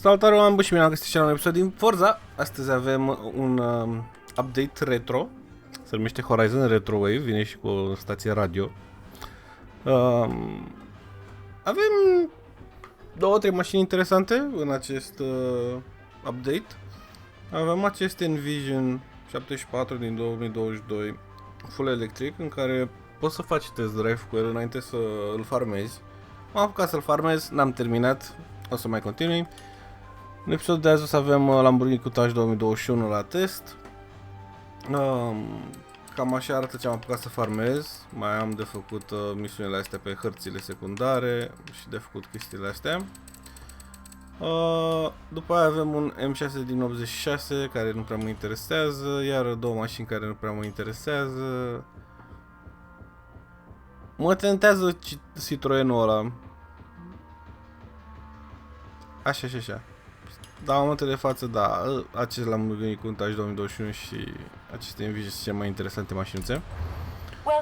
Salutare oameni buni și bine am găsit și la un episod din Forza. Astăzi avem un update retro. Se numește Horizon Retro Wave, vine și cu o stație radio. Avem 2-3 mașini interesante în acest update. Avem acest Envision 74 din 2022 full electric, în care poți să faci test drive cu el înainte să îl farmezi. M-am apucat să-l farmez, n-am terminat, o să mai continui. În episodul de azi o să avem Lamborghini Countach 2021 la test. Cam așa arată ce am apucat să farmez. Mai am de făcut misiunile astea pe hărțile secundare și de făcut chestiile astea. După aia avem un M6 din 86 care nu prea mă interesează, iar două mașini care nu prea mă interesează. Mă tentează Citroenul ăla. Așa. Da, în momentul de față, da, acest Lamborghini Countach 2021 și aceste Envision sunt cele mai interesante mașinuțe.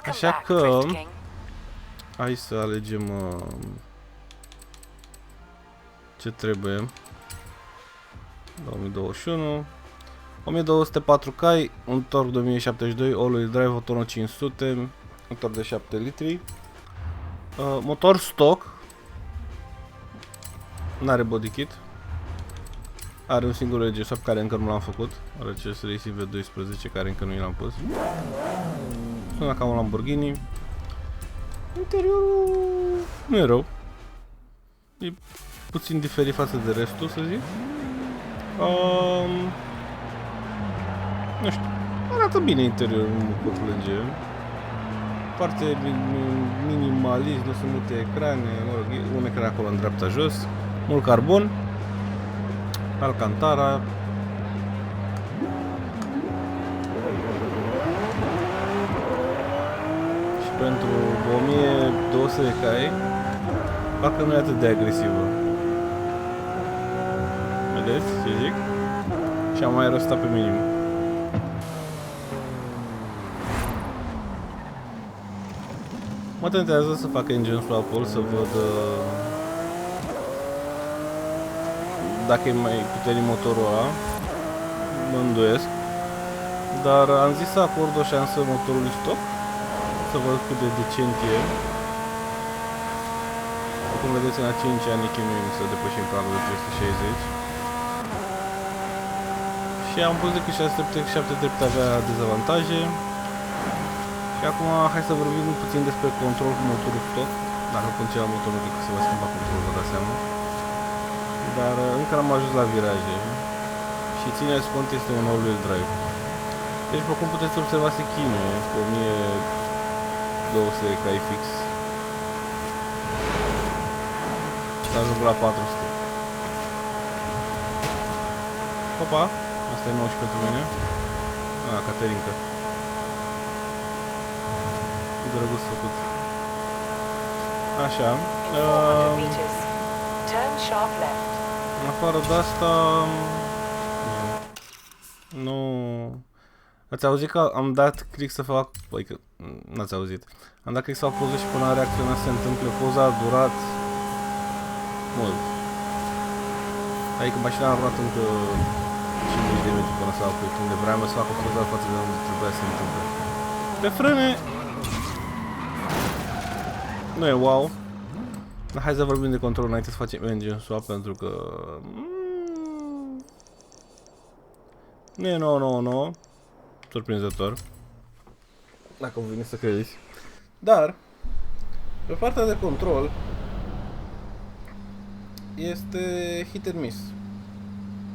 Așa că hai să alegem ce trebuie. 2021 1204 cai, un torque 2072, all-wheel drive, motor 500, motor de 7 litri, motor stock, n-are body kit. Are un singur rege swap care încă nu l-am făcut. Are acest Racing V12 care încă nu l-am pus. Sună ca un Lamborghini. Interiorul nu e rău. E puțin diferit față de restul, să zic. Nu știu. Arată bine interiorul, nu mă pot plânge. Foarte minimalist, nu sunt multe ecrane. Mă rog, e un ecran acolo în dreapta jos. Mult carbon. Alcantara. Și pentru 1200 de cai, parcă nu e atât de agresivă. Vedeți ce zic? Și am mai răstat pe minim. Mă tentează să fac engine swap-ul, să văd dacă e mai puternic motorul ăla, mă îndoiesc, dar am zis să acord o șansă motorului stock, să văd cât de decent e. Cum vedeți, în a 5 ani chinuim să depășim pragul de 360. Și am pus decât 6 trepte, 7 trepte avea dezavantaje. Și acum hai să vorbim puțin despre control cu motorul stock. Dacă pun ceva motorul, decât se va schimba controlul, vă dați seama. Dar încă n-am ajuns la viraje. Și țineți cont, este un all-wheel drive. Deci, pe cum puteți observa, se chinuie cu 1200 de cai fix. Și ajung la 400. Opa, asta e nou și pentru mine. Caterinca. E drăguț făcut. Așa. Turn sharp left. În afară de asta, nu. Ați auzit că am dat click să fac, păi că n-ați auzit. Am dat click să fac poză și până a reacționat să se întâmple poza, a durat mult. Adică mașina a durat încă 50 de minute până s-a oprit, unde vreau să fac o poză față de unde trebuia să se întâmple. Pe frâne nu e wow. Dar hai să vorbim de control înainte să facem engine swap, pentru că nu e 999, surprinzător, dacă vă vine să credeți. Dar pe partea de control este hit and miss.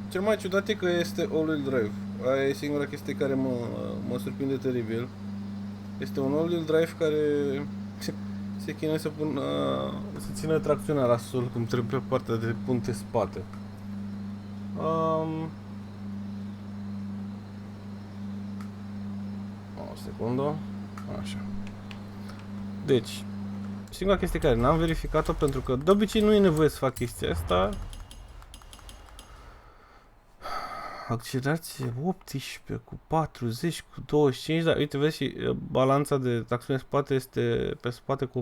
Cel mai ciudat e că este all-wheel drive. Aia e singura chestie care mă surprinde teribil. Este un all-wheel drive care se chinuie să țină tracțiunea la sol când trebuie pe partea de punte spate. O secundă. Așa. Deci, singura chestie care n-am verificat-o, pentru că de obicei nu e nevoie să fac chestia asta. Accelerație 18 cu 40 cu 25, dar uite, vezi, și balanța de tracțiune spate este pe spate cu 81%.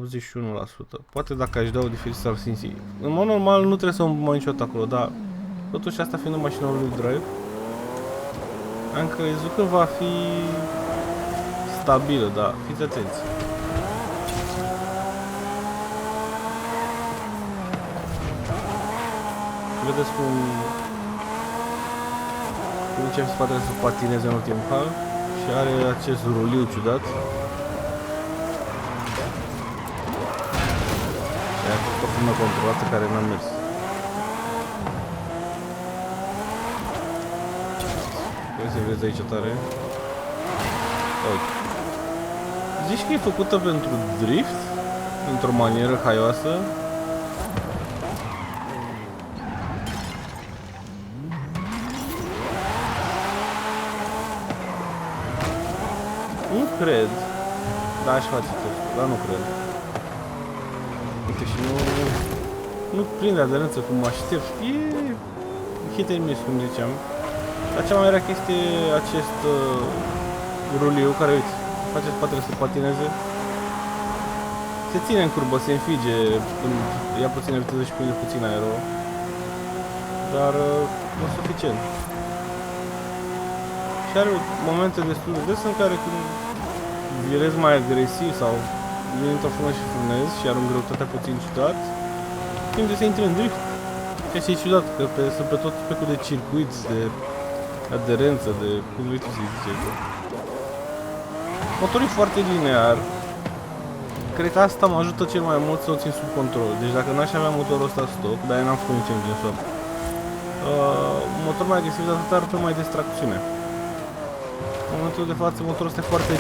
Poate dacă aș da o diferență s-ar simți. În mod normal nu trebuie să o mă niciodată acolo, dar Totuși asta fiind o mașină all-wheel drive, am crezut că va fi stabilă, da, fiți atenți. Vedeți cum încep spatele să patineze în ultimul hal și are acest ruliu ciudat. Și a fost o frână controlată care n-a mers. Vreau să vezi aici tare. Uite. Zici că e făcută pentru drift? Într-o manieră haioasă? Nu cred. Da, aș face tot, dar nu cred. Uite și nu prinde aderență cum mă aștept. E hit and miss, cum ziceam. Dar cea mai rea chestie e acest ruliu care, uite, face spatele să patineze. Se ține în curbă, se înfige când ia puțină viteză și prinde puțin aero. Dar nu suficient. Și are momente destul de des în care când virezi mai agresiv sau vine într-o frână și frânezi și are o greutate puțin ciudat, timp de să intri în drift. Ceea ce e ciudat, că sunt pe tot specul de circuiți, de aderență, de cum vrei tu să-i zice. Motorul e foarte linear. Cred că asta mă ajută cel mai mult să o țin sub control. Deci dacă n-aș avea motorul ăsta stock, dar eu n-am făcut nici engine swap, motor mai agresiv de atât ar fi mai distracțiune. În momentul de față motorul ăsta e foarte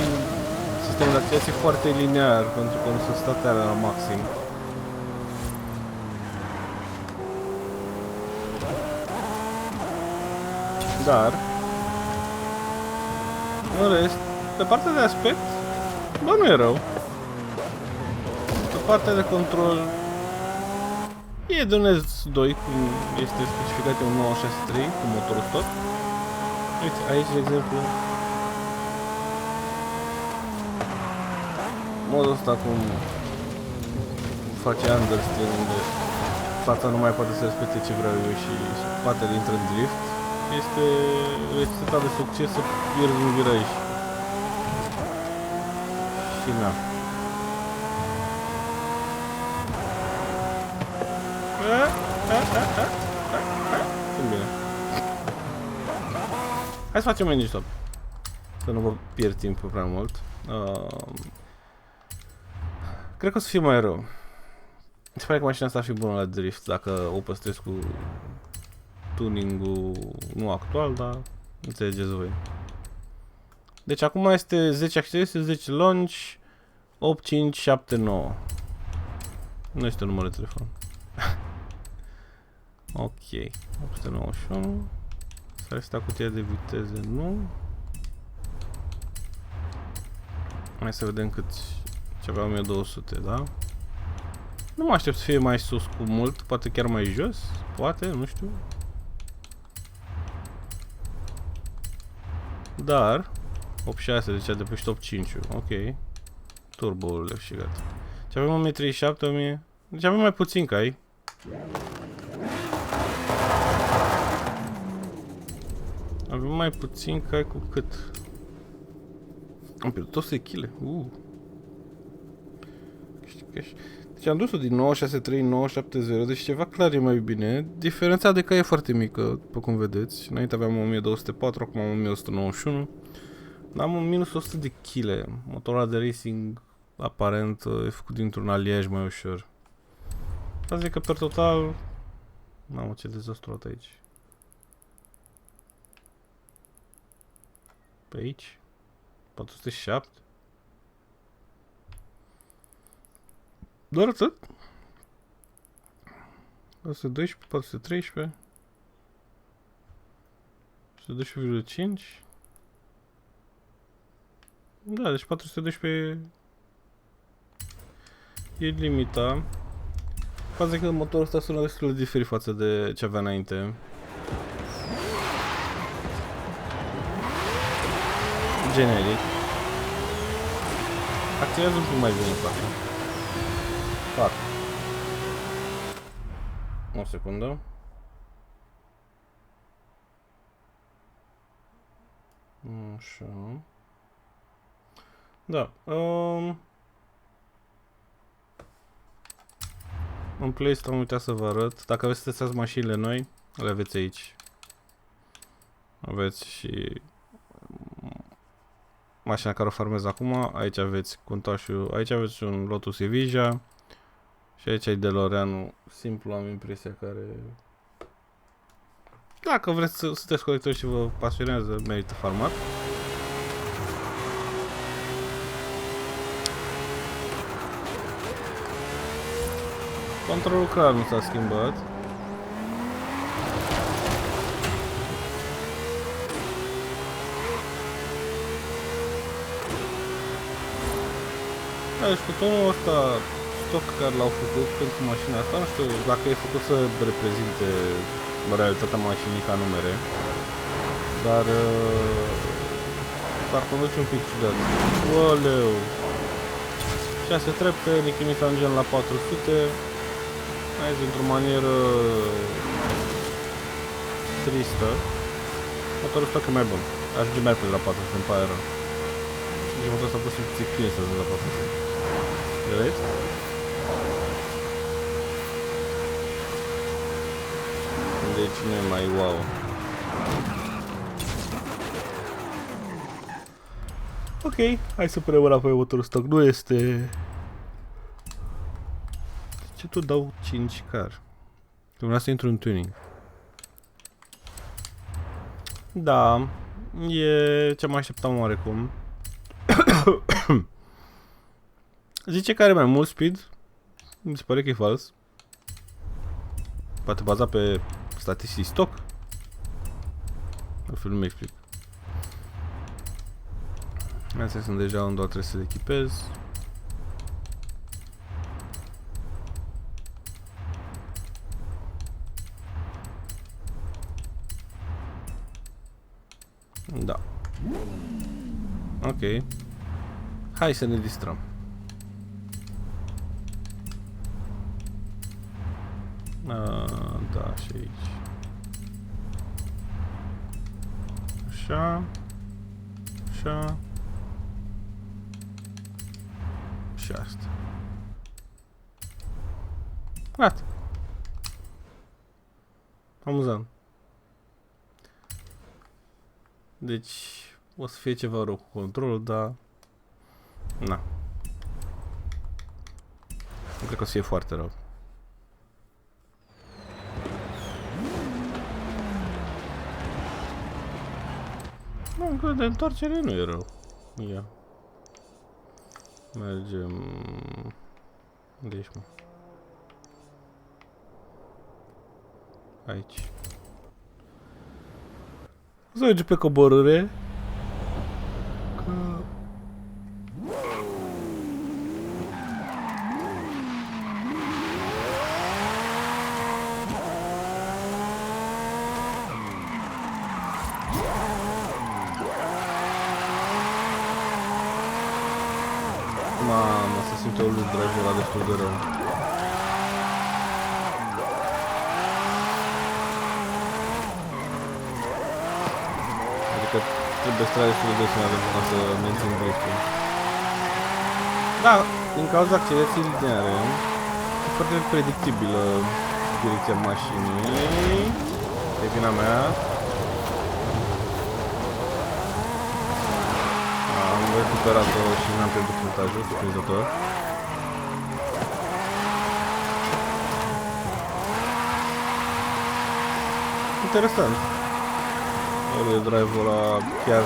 sistemul de activație e foarte linear pentru că nu se statea la maxim. Dar în rest, pe partea de aspect, bă, nu e rău. Pe partea de control e de un S2, cum este specificat un 963 cu motorul stock. Uite, aici de exemplu modul ăsta cum face understeer, unde fața nu mai poate să respecte ce vreau eu și spatele intră în drift, este rețeta de succes să pierzi un viraj. Și na. Sunt bine. Hai să facem engine stop. Să nu vă pierd timpul prea mult. Cred că o să fie mai rău. Se pare că mașina asta ar fi bună la drift dacă o păstrez cu tuning-ul nu actual, dar înțelegeți voi. Deci acum este 10 accesie, 10 launch, 8, 5, 7, 9. Nu este numărul de telefon. Ok, 891. S-ar sta cutia de viteze, nu. Hai să vedem cât. Ce avea 1200, da? Nu mă aștept să fie mai sus cu mult, poate chiar mai jos, poate, nu știu. Dar 8.6, deci a depășit 8.5, ok. Turbo-urile și gata. Deci avem 1037, 1000. Deci avem mai puțin ca ei. Avem mai puțin ca cu cât? Am pierdut 100 kg. Deci am dus-o din 963 970, deci ceva clar e mai bine. Diferența de cai e foarte mică, după cum vedeți. Înainte aveam 1204, acum am 1191. Dar am un minus 100 de kg. Motorul de racing aparent e făcut dintr-un aliaj mai ușor. Asta zic că per total... Mamă, ce dezastru aici. Pe aici? 407? Doar atât? 412, 413 412,5. Da, deci 412 e limita. Faza că motorul ăsta sună destul de diferit față de ce avea înainte. Generic. Activează un pic mai bine partea. Fac. O secundă. Așa. Da. În playlist am uitat să vă arăt. Dacă vreți să testați mașinile noi, le aveți aici. Aveți și mașina care o farmez acum. Aici aveți contașul. Aici aveți un Lotus Evija. Și aici e DeLorean simplu, am impresia, care... Dacă vreți să sunteți colectori și vă pasionează, merită farmat. Controlul clar nu s-a schimbat. Deci butonul ăsta stock care l-au făcut pentru mașina asta, nu știu dacă e făcut să reprezinte realitatea mașinii ca numere, dar s-ar conduce un pic ciudat. Oleu! 6 trepte, Nichimița ajungem la 400. Aici, într-o manieră tristă, motorul stock e mai bun. Ajunge mai repede la 400, îmi pare rău. Deci motorul ăsta pus puțin plin să ajunge la 400. Vedeți? Deci nu e mai wow. Ok, hai să punem înapoi motorul stock. Nu este... Ce tu dau 5 car? Vreau să intru în tuning. Da, e ce mă așteptam oarecum. Zice că are mai mult speed. Mi se pare că e fals. Poate baza pe statistici stock. Altfel nu mi explic. Astea sunt deja unde trebuie să le echipez. Da. Ok. Hai să ne distrăm. Da, și aici. Așa. Așa. Și asta. Gata. Amuzant. Deci, o să fie ceva rău cu controlul, dar... Na. Nu cred că o să fie foarte rău. Nu, încă de întoarcere nu e rău. Ia. Mergem... Unde ești, mă? Aici. O să mergem pe coborâre. Mamă, se simte o lui dragul ăla destul de rău. Adică trebuie să tragi destul de desenat ca să mențin driftul. Da, din cauza accelerației lineare, e foarte predictibilă direcția mașinii. E vina mea. Am recuperat-o și n-am pierdut punctajul, surprinzător. Interesant. Drive-ul ăla chiar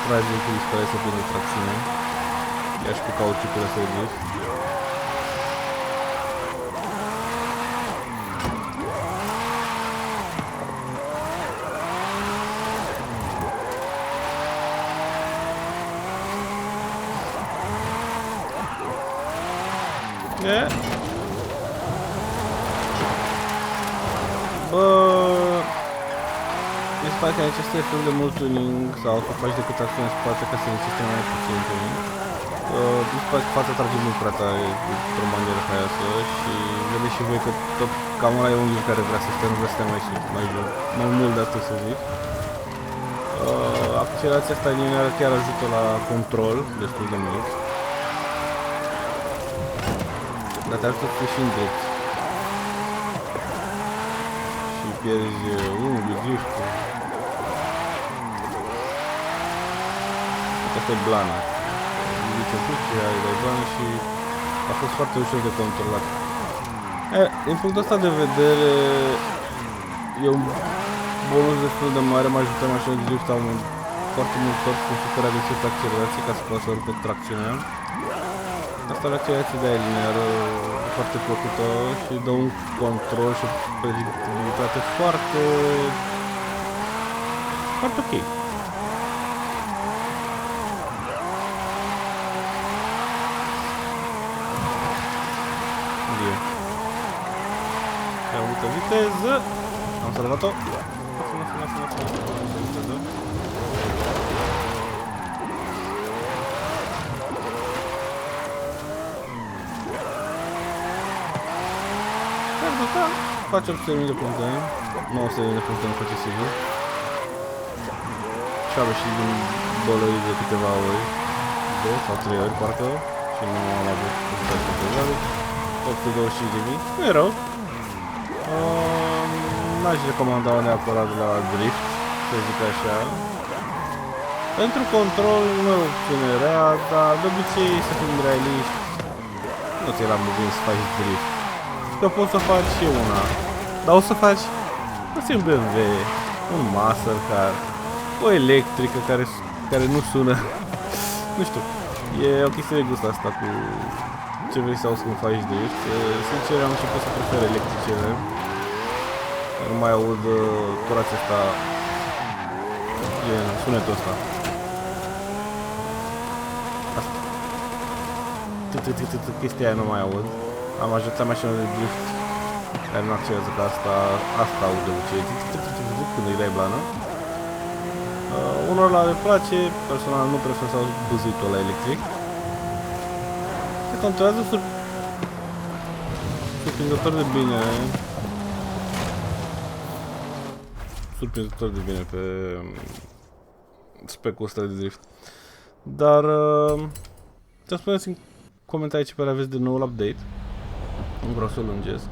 trage un pic spre să prindă tracțiune. Ia și cu cauciucurile să ridici. Bă, mi se pare că aici este destul de mult tuning sau că faci decât acțiune în spate ca să insiste mai puțin tuning. Mi se pare că fața trage mult prea tare într-o manieră haioasă și vedeți și voi că tot cam ăla e unghiul care vrea să stea, nu vrea să stea mai mult de atât, să zic. Accelerația asta lineară chiar ajută la control destul de mult. Dar te ajută să fii și în drept. Și pierzi unghiul, driftul. Asta e blana. Zici un pic și ai dai blană și a fost foarte ușor de controlat. Din punctul ăsta de vedere e un bonus destul de mare, mă ajută mașina de drift, am foarte mult torc cu super agresiv pe accelerație ca să poată să urcă tracțiunea. Asta are accelerație de aia lineară foarte plăcută și dă un control și o predictibilitate foarte ok. Ia multă viteză. Am salvat-o. Face 800.000 de puncte, 900.000 de puncte nu face sigur. Și am ieșit din bălării de câteva ori, 2 sau 3 ori parcă, și nu am avut puncte de jale. 825.000, nu e rău. N-aș recomanda neapărat la drift, să zic așa. Pentru control nu e o opțiune rea, dar de obicei să fim realiști, nu ți l-am gândit să faci drift. Că poți să faci și una, dar o să faci un BMW, un Mastercar, o electrică care nu sună, nu știu, e o chestie de gust asta cu ce vrei să auzi când faci drift. Sincer am început să prefer electricele, nu mai aud curația asta, sunetul ăsta. Chestia aia nu mai aud. Am ajutat mașina de drift care nu accelerează ca asta aud de obicei când îi dai blană. Unor le place, personal nu prefer să aud buzitul ăla electric. Se controlează surprinzător de bine. Surprinzător de bine pe spec-ul ăsta de drift. Dar să spuneți în comentarii ce părere aveți de noul update. Nu vreau să-l lungesc.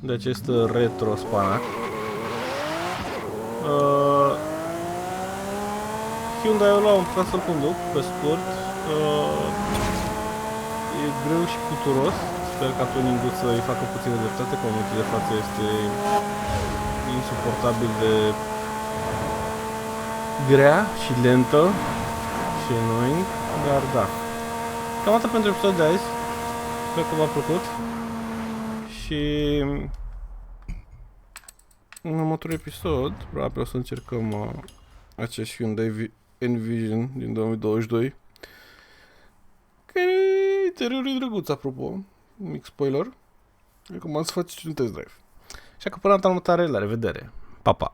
De acest retro spanac. Hyundai-ul ăla am putea să-l conduc, pe scurt. E greu și puturos. Sper ca tuning-ul să-i facă puțină dreptate, că momentul de față este insuportabil de grea și lentă și annoying, dar da. Cam atât pentru episodul de azi. Sper că v-a plăcut și în următorul episod probabil o să încercăm acest Hyundai Envision din 2022, care e interiorul drăguț, apropo, mic spoiler, recomand să faceți un test drive. Așa că până data următoare, la revedere, pa, pa!